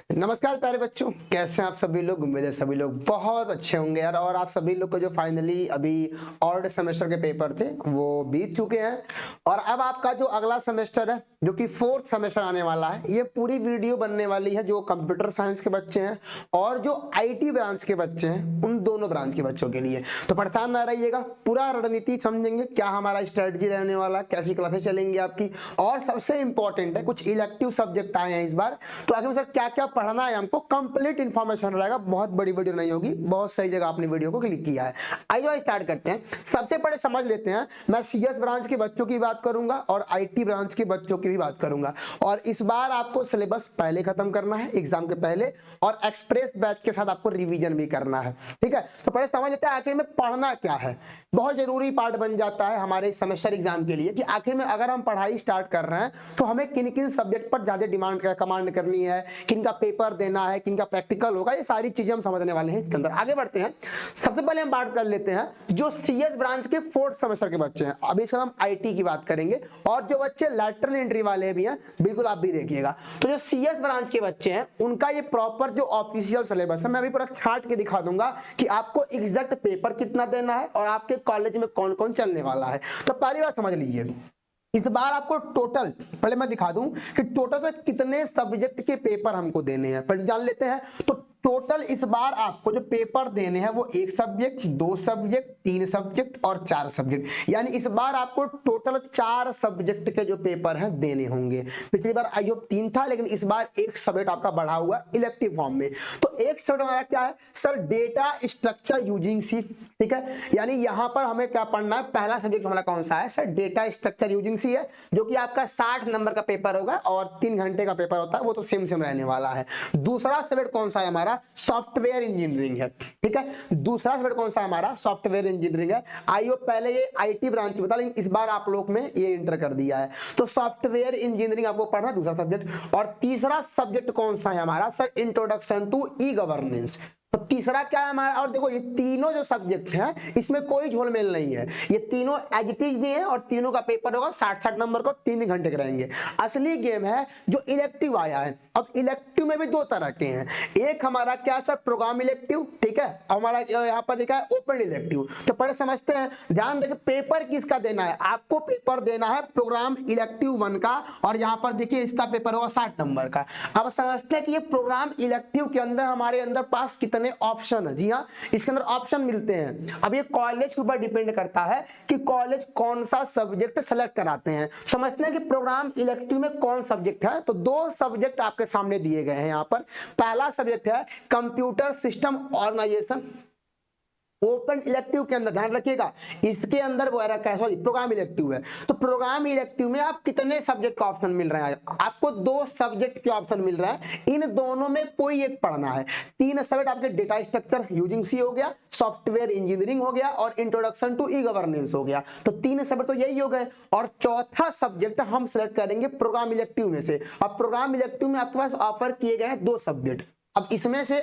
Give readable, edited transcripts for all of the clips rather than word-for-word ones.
नमस्कार प्यारे बच्चों, कैसे हैं आप सभी लोग। उम्मीद है सभी लोग बहुत अच्छे होंगे यार। और आप सभी लोग को जो फाइनली अभी ऑल्ड सेमेस्टर के पेपर थे वो बीत चुके हैं और अब आपका जो अगला सेमेस्टर है जो कि फोर्थ सेमेस्टर आने वाला है, ये पूरी वीडियो बनने वाली है जो कंप्यूटर साइंस के बच्चे हैं और जो आईटी ब्रांच के बच्चे हैं, उन दोनों ब्रांच के बच्चों के लिए। तो परेशान ना रहिएगा, पूरा रणनीति समझेंगे, क्या हमारा स्ट्रेटजी रहने वाला, कैसी क्लासेस चलेंगी आपकी। और सबसे इंपॉर्टेंट है, कुछ इलेक्टिव सब्जेक्ट आए हैं इस बार, तो आगे सर क्या क्या पढ़ना है हमको कंप्लीट इंफॉर्मेशन रहेगा। बहुत बड़ी वीडियो नहीं होगी, बहुत सही जगह आपने वीडियो को क्लिक किया है। आइए स्टार्ट करते हैं। सबसे पहले समझ लेते हैं, मैं सीएस ब्रांच के बच्चों की बात करूंगा और आईटी ब्रांच के बच्चों की भी बात करूंगा। और इस बार आपको सिलेबस पहले खत्म करना है एग्जाम के पहले, और एक्सप्रेस बैच के साथ आपको रिवीजन भी करना है। ठीक है, तो पहले समझ लेते हैं आखिर में पढ़ना क्या है। बहुत जरूरी पार्ट बन जाता है हमारे सेमेस्टर एग्जाम के लिए कि आखिर में अगर हम पढ़ाई स्टार्ट कर रहे हैं तो हमें किन किन सब्जेक्ट पर ज्यादा डिमांड कमांड करनी है, किनका पेपर देना है, किनका प्रैक्टिकल होगा, ये सारी चीजें हम समझने वाले हैं इसके अंदर। आगे बढ़ते हैं। सबसे पहले हम बात कर लेते हैं जो सीएस ब्रांच के फोर्थ सेमेस्टर के बच्चे हैं। अभी इसका हम आईटी की बात करेंगे और जो बच्चे लैटरल एंट्री वाले भी हैं, बिल्कुल आप भी देखिएगा। तो जो सीएस ब्रांच के बच्चे हैं उनका ये प्रॉपर जो ऑफिशियल सिलेबस है, मैं अभी पूरा छाट के दिखा दूंगा कि आपको एग्जैक्ट पेपर कितना देना है और आपके कॉलेज में कौन कौन चलने वाला है। तो पहली बात समझ लीजिए, इस बार आपको टोटल, पहले मैं दिखा दूं कि टोटल से कितने सब्जेक्ट के पेपर हमको देने हैं, पहले जान लेते हैं। तो टोटल इस बार आपको जो पेपर देने हैं वो 1 सब्जेक्ट, 2 सब्जेक्ट, 3 सब्जेक्ट और 4 सब्जेक्ट, यानी इस बार आपको टोटल 4 सब्जेक्ट के जो पेपर हैं देने होंगे। पिछली बार आई होप 3 था, लेकिन इस बार 1 सब्जेक्ट आपका बढ़ा हुआ इलेक्टिव फॉर्म में। तो 1 सब्जेक्ट हमारा क्या है sir, data structure using C. ठीक है, यानी यहां पर हमें क्या पढ़ना है, पहला सब्जेक्ट हमारा कौन सा है sir, data structure using C है, जो कि आपका 60 नंबर का पेपर होगा और 3 घंटे का पेपर होता है, वो तो सेम रहने वाला है। दूसरा सब्जेक्ट कौन सा है हमारा, सॉफ्टवेयर इंजीनियरिंग है। ठीक है, दूसरा सब्जेक्ट कौन सा हमारा, सॉफ्टवेयर इंजीनियरिंग है। आईओ पहले ये आईटी ब्रांच में था, लेकिन इस बार आप लोग में ये इंटर कर दिया है, तो सॉफ्टवेयर इंजीनियरिंग आपको पढ़ना दूसरा सब्जेक्ट। और तीसरा सब्जेक्ट कौन सा है हमारा sir, introduction to e governance. तो तीसरा क्या है हमारा, और देखो ये तीनों जो सब्जेक्ट हैं इसमें कोई झोलमेल नहीं है, ये तीनों एज इट इज दिए हैं और तीनों का पेपर होगा 60-60 नंबर को, 3 घंटे के रहेंगे। असली गेम है जो इलेक्टिव आया है। अब इलेक्टिव में भी 2 तरह के हैं, एक हमारा क्या सर, प्रोग्राम इलेक्टिव, ठीक है, हमारा यहाँ पर देखा है ओपन इलेक्टिव। तो पहले समझते हैं, ध्यान देखें पेपर किसका देना है, आपको पेपर देना है प्रोग्राम इलेक्टिव 1 का, और यहाँ पर देखिए इसका पेपर होगा 60 नंबर का। अब समझते हैं कि ये प्रोग्राम इलेक्टिव के अंदर हमारे अंदर पास कितने ऑप्शन है। जी हाँ, इसके अंदर ऑप्शन मिलते हैं। अब ये कॉलेज के ऊपर डिपेंड करता है कि कॉलेज कौन सा सब्जेक्ट सेलेक्ट कराते हैं। समझते हैं कि प्रोग्राम इलेक्टिव में कौन सब्जेक्ट है, तो 2 सब्जेक्ट आपके सामने दिए गए हैं यहाँ पर। पहला सब्जेक्ट है computer system organisation, open elective के अंदर, ध्यान रखिएगा इसके अंदर वो सॉरी प्रोग्राम इलेक्टिव है। तो प्रोग्राम इलेक्टिव में आप कितने सब्जेक्ट का ऑप्शन मिल रहा है, आपको 2 सब्जेक्ट के ऑप्शन मिल रहा है, इन दोनों में कोई एक पढ़ना है। 3 सब्जेक्ट आपके डेटा स्ट्रक्चर यूजिंग सी हो गया, सॉफ्टवेयर इंजीनियरिंग हो गया और इंट्रोडक्शन टू ई गवर्नेंस हो गया। तो 3 सब्जेक्ट तो यही हो गए, और चौथा सब्जेक्ट हम सिलेक्ट करेंगे प्रोग्राम इलेक्टिव में से। अब प्रोग्राम इलेक्टिव में आपके पास ऑफर किए गए हैं 2 सब्जेक्ट। अब इसमें से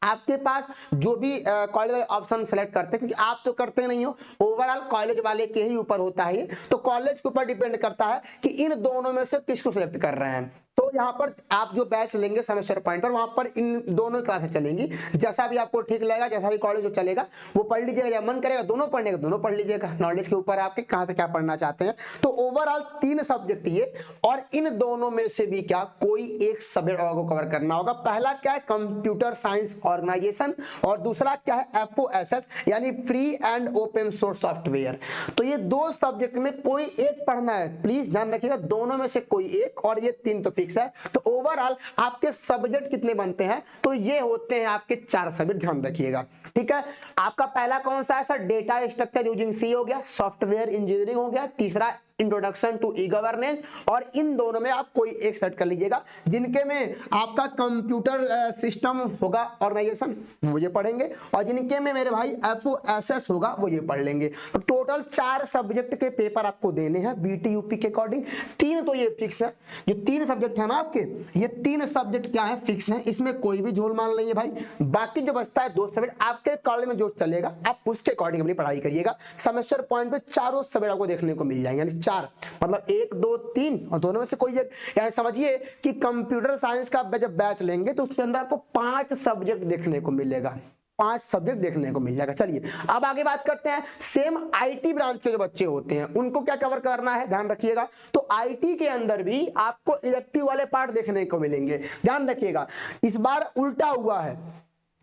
आपके पास जो भी कॉलेज वाले ऑप्शन सेलेक्ट करते हैं, क्योंकि आप तो करते नहीं हो, ओवरऑल कॉलेज वाले के ही ऊपर होता है, तो कॉलेज के ऊपर डिपेंड करता है कि इन दोनों में से किसको सेलेक्ट कर रहे हैं। तो यहाँ पर आप जो बैच लेंगे सेमेस्टर पॉइंट पर, वहां पर इन दोनों क्लासेस चलेंगी, जैसा भी आपको ठीक लगेगा, जैसा भी कॉलेज जो चलेगा वो पढ़ लीजिएगा, या मन करेगा दोनों पढ़ने का दोनों पढ़ लीजिएगा, नॉलेज के ऊपर आपके कहां से क्या पढ़ना चाहते हैं। तो ओवरऑल 3 सब्जेक्ट ये, और इन दोनों में से भी क्या कोई एक सब्जेक्ट आपको कवर करना होगा। पहला क्या है, कंप्यूटर साइंस ऑर्गेनाइजेशन, और दूसरा क्या है, एफओएसएस यानी free and open source software. तो ये 2 सब्जेक्ट में कोई एक पढ़ना है, प्लीज ध्यान रखिएगा, दोनों में से कोई एक, और ये 3 तो फिक्स है। तो ओवरऑल आपके सब्जेक्ट कितने बनते हैं, तो ये होते हैं आपके 4 सब्जेक्ट, ध्यान रखिएगा। ठीक है, आपका पहला कौन सा है sir, data structure using C हो गया, सॉफ्टवेयर इंजीनियरिंग हो गया, तीसरा इंट्रोडक्शन टू ई गवर्नेंस, और इन दोनों में आप कोई एक सेट कर लीजिएगा। जिनके में आपका कंप्यूटर सिस्टम होगा ऑर्गेनाइजेशन, वो ये पढ़ेंगे, और जिनके में मेरे भाई एफओएसएस होगा वो ये पढ़ लेंगे। तो टोटल 4 सब्जेक्ट के पेपर आपको देने हैं बीटी यूपी के अकॉर्डिंग। 3 तो ये फिक्स है, जो 3 सब्जेक्ट है ना आपके, ये 3 सब्जेक्ट क्या है, फिक्स है, इसमें कोई भी झोल मान नहीं है भाई। बाकी जो बचता है 2 सब्जेक्ट आपके कॉलेज में जो चलेगा, आप उसके अकॉर्डिंग अपनी पढ़ाई करिएगा। सेमेस्टर पॉइंट पे चारों सब्जेक्ट आपको देखने को मिल जाएंगे, यानी 4, मतलब 1 2 3 और दोनों में से कोई एक। यानी समझिए कि कंप्यूटर साइंस का जब बैच लेंगे तो उसके अंदर आपको 5 सब्जेक्ट देखने को मिलेगा, 5 सब्जेक्ट देखने को मिल जाएगा। चलिए अब आगे बात करते हैं, सेम आईटी ब्रांच के जो बच्चे होते हैं उनको क्या कवर करना है, ध्यान रखिएगा। तो आईटी के अंदर भी आपको इलेक्टिव वाले पार्ट देखने को मिलेंगे, ध्यान रखिएगा। इस बार उल्टा हुआ है,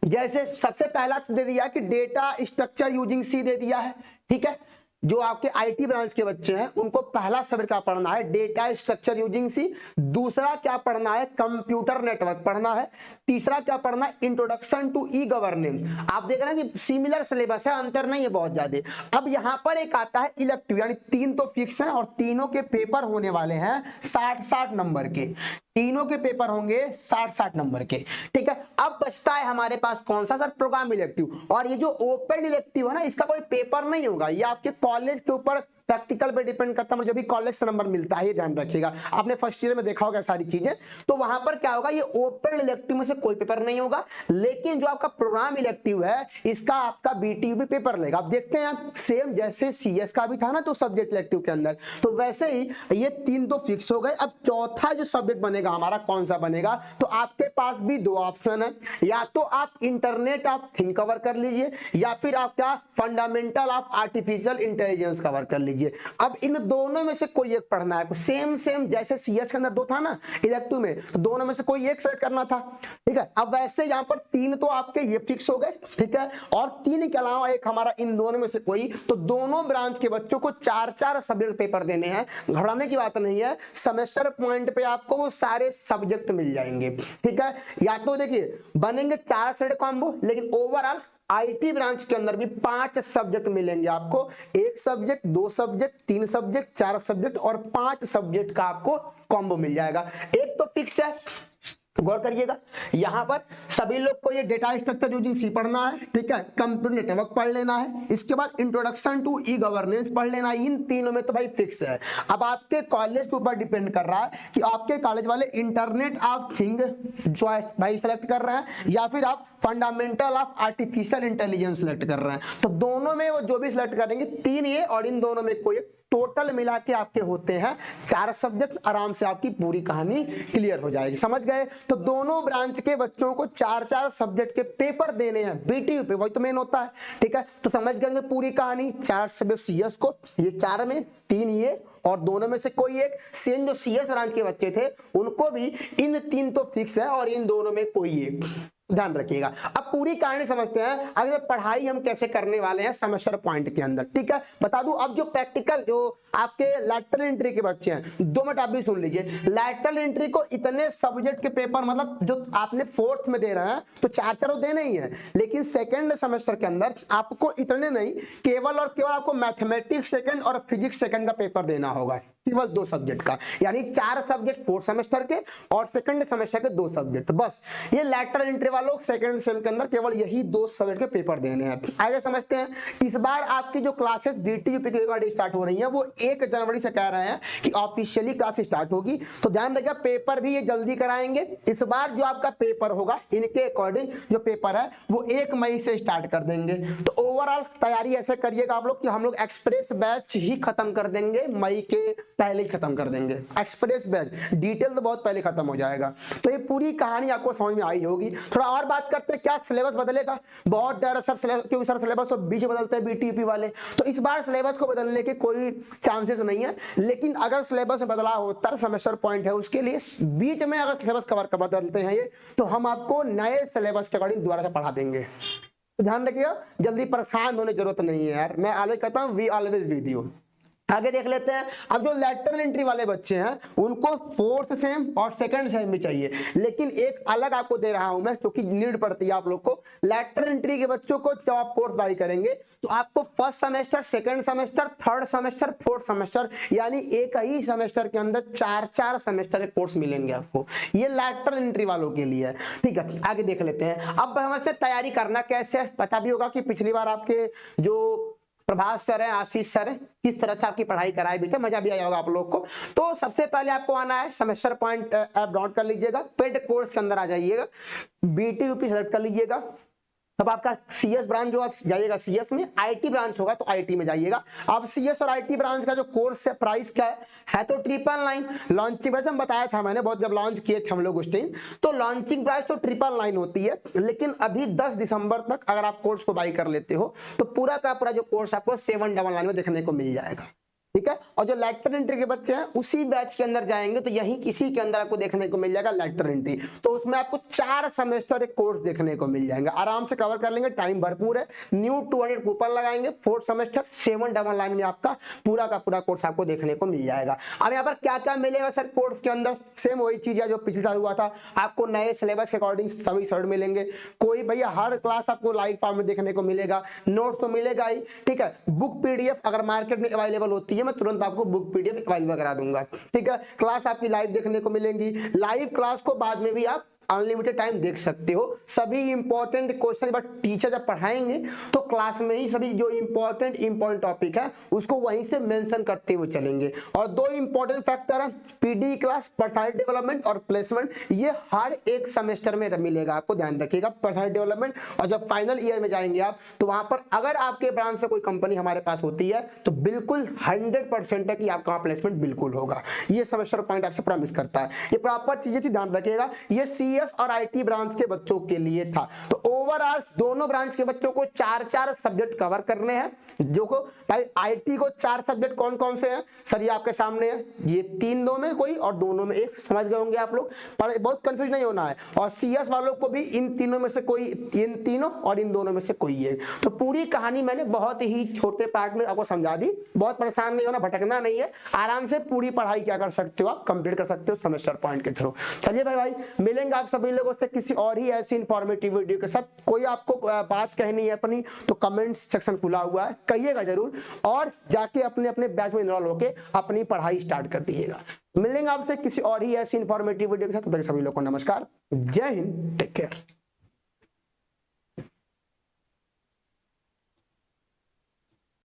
जैसे सबसे पहला दे दिया कि डेटा स्ट्रक्चर यूजिंग सी दे दिया है, ठीक है। जो आपके आईटी ब्रांच के बच्चे हैं उनको पहला सब्जेक्ट क्या पढ़ना है, डेटा स्ट्रक्चर यूजिंग सी। दूसरा क्या पढ़ना है, कंप्यूटर नेटवर्क पढ़ना है। तीसरा क्या पढ़ना है, इंट्रोडक्शन टू ई गवर्नेंस। आप देख रहे हैं कि सिमिलर सिलेबस है, अंतर नहीं है बहुत ज्यादा। अब यहां पर एक आता है इलेक्टिव, यानी 3 तो फिक्स है और तीनों के पेपर होने वाले हैं 60-60 नंबर के, तीनों के पेपर होंगे 60-60 नंबर के, ठीक है। अब बचता है हमारे पास कौन सा, सर, प्रोग्राम इलेक्टिव। और ये जो ओपन इलेक्टिव है ना, इसका कोई पेपर नहीं होगा, ये आपके कॉलेज के ऊपर प्रैक्टिकल पे डिपेंड करता है, जो भी कॉलेज से नंबर मिलता है, ये ध्यान रखिएगा। आपने फर्स्ट ईयर में देखा होगा सारी चीजें, तो वहां पर क्या होगा, ये ओपन इलेक्टिव में से कोई पेपर नहीं होगा। लेकिन जो आपका प्रोग्राम इलेक्टिव है इसका आपका बीटीयू भी पेपर लेगा। आप देखते हैं सेम जैसे सीएस का भी था ना, तो सब्जेक्ट इलेक्टिव के अंदर, तो वैसे ही ये 3 तो फिक्स हो गए। अब चौथा जो सब्जेक्ट बनेगा हमारा, कौन सा बनेगा, तो आपके पास भी 2 ऑप्शन है, या तो आप इंटरनेट ऑफ थिंग कवर कर लीजिए, या फिर आप क्या fundamental of artificial intelligence cover कर लीजिए। अब इन दोनों में से कोई एक पढ़ना है, सेम जैसे सीएस के अंदर 2 था ना इलेक्टिव में, तो दोनों में से कोई एक सेलेक्ट करना था, ठीक है। अब वैसे यहाँ पर 3 तो आपके ये फिक्स हो गए, ठीक है, और 3 के अलावा एक हमारा इन दोनों में से कोई। तो दोनों ब्रांच के बच्चों को 4-4 सब्जेक्ट पेपर देने हैं, घबराने की बात नहीं है। सेमेस्टर पॉइंट पे आपको वो सारे सब्जेक्ट मिल जाएंगे, ठीक है। या तो देखिए बनेंगे 4 सब्जेक्ट कॉम्बो, लेकिन ओवरऑल आईटी ब्रांच के अंदर भी 5 सब्जेक्ट मिलेंगे आपको, 1 सब्जेक्ट, 2 सब्जेक्ट, 3 सब्जेक्ट, 4 सब्जेक्ट और 5 सब्जेक्ट का आपको कॉम्बो मिल जाएगा। एक तो फिक्स है, गौर करिएगा, यहां पर सभी लोग को ये डेटा स्ट्रक्चर यूजिंग सी पढ़ना है, ठीक है, कंप्यूटर नेटवर्क पढ़ लेना है, इसके बाद इंट्रोडक्शन टू ई गवर्नेंस पढ़ लेना है। इन तीनों में तो भाई फिक्स है। अब आपके कॉलेज के ऊपर डिपेंड कर रहा है कि आपके कॉलेज वाले इंटरनेट ऑफ थिंग जो भाई सेलेक्ट कर रहे हैं, या फिर आप fundamental of artificial intelligence select कर रहे हैं। तो दोनों में वो जो भी सिलेक्ट करेंगे, 3 ये और इन दोनों में कोई, टोटल मिला के आपके होते हैं 4 सब्जेक्ट। आराम से आपकी पूरी कहानी क्लियर हो जाएगी, समझ गए। तो दोनों ब्रांच के बच्चों को 4-4 सब्जेक्ट के पेपर देने हैं बीटीयू पे, वही तो मेन होता है, ठीक है। तो समझ गए पूरी कहानी। 4 सब्जेक्ट सीएस को, ये 4 में 3 ये और दोनों में से कोई एक। सेम जो सीएस ब्रांच के बच्चे थे उनको भी इन 3 तो फिक्स है और इन दोनों में कोई एक, ध्यान रखिएगा। अब पूरी कहानी समझते हैं, अगर पढ़ाई हम कैसे करने वाले हैं सेमेस्टर पॉइंट के अंदर, ठीक है। बता दूं, अब जो प्रैक्टिकल जो आपके लैटरल एंट्री के बच्चे हैं, 2 मिनट आप भी सुन लीजिए। लैटरल एंट्री को इतने सब्जेक्ट के पेपर, मतलब जो आपने 4th में दे रहे हैं तो 4-4 देने ही है, लेकिन सेकंड सेमेस्टर के अंदर आपको इतने नहीं, केवल और केवल आपको मैथमेटिक्स सेकंड और फिजिक्स सेकंड का पेपर देना होगा, केवल 2 सब्जेक्ट का, यानी 4 सब्जेक्ट 4 सेमेस्टर के और सेकंड सेमेस्टर के 2 सब्जेक्ट, बस। ये लैटरल एंट्री वालों सेकंड सेम के अंदर केवल यही 2 सब्जेक्ट के पेपर देने हैं। आगे समझते हैं, इस बार आपकी जो क्लासेस बीटीयूपी के अकॉर्डिंग स्टार्ट हो रही हैं, वो 1 जनवरी से कह रहे हैं कि ऑफिशियली क्लास स्टार्ट होगी। तो ध्यान रखिएगा, पेपर भी ये जल्दी कराएंगे। इस बार जो आपका पेपर होगा, इनके अकॉर्डिंग जो पेपर है वो 1 मई से स्टार्ट कर देंगे। तो ओवरऑल तैयारी ऐसे करिएगा आप लोग कि हम लोग एक्सप्रेस बैच ही खत्म कर देंगे, मई के पहले ही खत्म कर देंगे एक्सप्रेस बैच, डिटेल तो बहुत पहले खत्म हो जाएगा। तो ये पूरी कहानी आपको समझ में आई होगी। थोड़ा और बात करते हैं, क्या सिलेबस बदलेगा। बहुत डर है सर सिलेबस, क्योंकि सर सिलेबस तो बीच बदलते हैं बीटीयूपी वाले, तो इस बार सिलेबस को बदलने के कोई चांसेस नहीं है। लेकिन अगर सिलेबस में बदलाव होता है, सेमेस्टर पॉइंट है उसके लिए, बीच में अगर सिलेबस कवर कर बदलते हैं ये, तो हम आपको नए सिलेबस के अकॉर्डिंग दोबारा से पढ़ा देंगे। तो ध्यान रखिएगा, जल्दी परेशान होने की जरूरत नहीं है यार, मैं ऑलवेज कहता हूँ वी ऑलवेज विद यू। आगे देख लेते हैं। अब जो लैटरल एंट्री वाले बच्चे हैं उनको 4th सेम और सेकंड सेम भी चाहिए, लेकिन एक अलग आपको दे रहा हूं मैं, क्योंकि नीड पड़ती है आप लोग को। लैटरल एंट्री के बच्चों को जब आप कोर्स बाई करेंगे तो आपको first semester, second semester, third semester, fourth semester, यानी एक ही सेमेस्टर के अंदर 4-4 सेमेस्टर के कोर्स मिलेंगे आपको। ये लैटरल एंट्री वालों के लिए है, ठीक है। आगे देख लेते हैं। अब समझते हैं तैयारी करना कैसे। पता भी होगा कि पिछली बार आपके जो प्रभास सर है, आशीष सर है, किस तरह से आपकी पढ़ाई कराई भी थे, मजा भी आया होगा आप लोग को। तो सबसे पहले आपको आना है, सेमेस्टर पॉइंट ऐप डाउनलोड कर लीजिएगा, पेड कोर्स के अंदर आ जाइएगा, बीटीयूपी सेलेक्ट कर लीजिएगा। अब आपका सीएस ब्रांच जो जाइएगा सीएस में, आईटी ब्रांच होगा तो आईटी में जाइएगा। अब सीएस और आईटी ब्रांच का जो कोर्स है प्राइस क्या है तो 999। लॉन्चिंग प्राइस हम बताया था मैंने बहुत, जब लॉन्च किए थे हम लोग उस टाइम, तो लॉन्चिंग प्राइस तो 999 होती है, लेकिन अभी 10 दिसंबर तक अगर आप कोर्स को बाई कर लेते हो तो पूरा का पूरा जो कोर्स आपको 799 में देखने को मिल जाएगा, ठीक है। और जो लेटर एंट्री के बच्चे हैं उसी बैच के अंदर जाएंगे तो यही इसी के अंदर आपको देखने को मिल जाएगा लेटर एंट्री, तो उसमें आपको 4 सेमेस्टर एक कोर्स देखने को मिल जाएंगे, आराम से कवर कर लेंगे, टाइम भरपूर है। न्यू 200 कूपन लगाएंगे, 4th सेमेस्टर 799 में आपका पूरा का पूरा कोर्स आपको देखने को मिल जाएगा। अब यहाँ पर क्या क्या मिलेगा सर कोर्स के अंदर, सेम वही चीज है जो पिछले साल हुआ था, आपको नए सिलेबस के अकॉर्डिंग सभी सर्ट मिलेंगे। कोई भैया हर क्लास आपको लाइव फॉर्म में देखने को मिलेगा, नोट तो मिलेगा ही, ठीक है। बुक पीडीएफ अगर मार्केट में अवेलेबल होती है मैं तुरंत आपको बुक पीडीएफ अवेलेबल करा दूंगा, ठीक है। क्लास आपकी लाइव देखने को मिलेंगी, लाइव क्लास को बाद में भी आप अनलिमिटेड टाइम देख सकते हो। सभी इंपॉर्टेंट क्वेश्चन बट टीचर जब पढ़ाएंगे तो क्लास में ही सभी जो इंपॉर्टेंट टॉपिक है उसको वहीं से मेंशन करते हुए चलेंगे। और 2 इंपॉर्टेंट फैक्टर है, पीडी क्लास, पर्सनालिटी डेवलपमेंट और प्लेसमेंट, ये हर एक सेमेस्टर में मिलेगा, आपको ध्यान रखिएगा पर्सनालिटी डेवलपमेंट। और जब फाइनल ईयर में जाएंगे आप तो वहां पर अगर आपके ब्रांच से कोई कंपनी हमारे पास होती है तो बिल्कुल 100% है कि आपका वहां प्लेसमेंट बिल्कुल होगा। ये सेमेस्टर पॉइंट आपसे प्रॉमिस करता है, ये प्रॉपर चीजें ध्यान रखिएगा। ये सीएस और आईटी ब्रांच के बच्चों के लिए था। तो ओवरऑल दोनों ब्रांच के बच्चों को 4-4 सब्जेक्ट कवर करने हैं, जो को भाई आईटी को 4 सब्जेक्ट कौन कौन से हैं सर, ये आपके सामने है, ये 3 दो में कोई और दोनों में एक, समझ गए होंगे आप लोग, पर बहुत कंफ्यूज नहीं होना है। और सीएस वालों को भी इन तीनों में से कोई, इन तीनों और इन दोनों में से कोई है। तो पूरी कहानी मैंने बहुत ही छोटे पार्ट में आपको समझा दी, बहुत परेशान नहीं होना, भटकना नहीं है, आराम से पूरी पढ़ाई क्या कर सकते हो आप, कंप्लीट कर सकते हो सेमेस्टर पॉइंट के थ्रू। चलिए भाई मिलेंगे सभी लोगों से किसी और ही ऐसी इंफॉर्मेटिव वीडियो के साथ। कोई आपको बात कहनी है अपनी तो कमेंट सेक्शन खुला हुआ है, कहिएगा जरूर, और जाके अपने अपने बैच में इनरोल होके अपनी पढ़ाई स्टार्ट कर दीजिएगा। मिलेंगे आपसे किसी और ही ऐसी इंफॉर्मेटिव वीडियो के साथ, तब तक सभी लोगों को नमस्कार, जय हिंद, टेक केयर।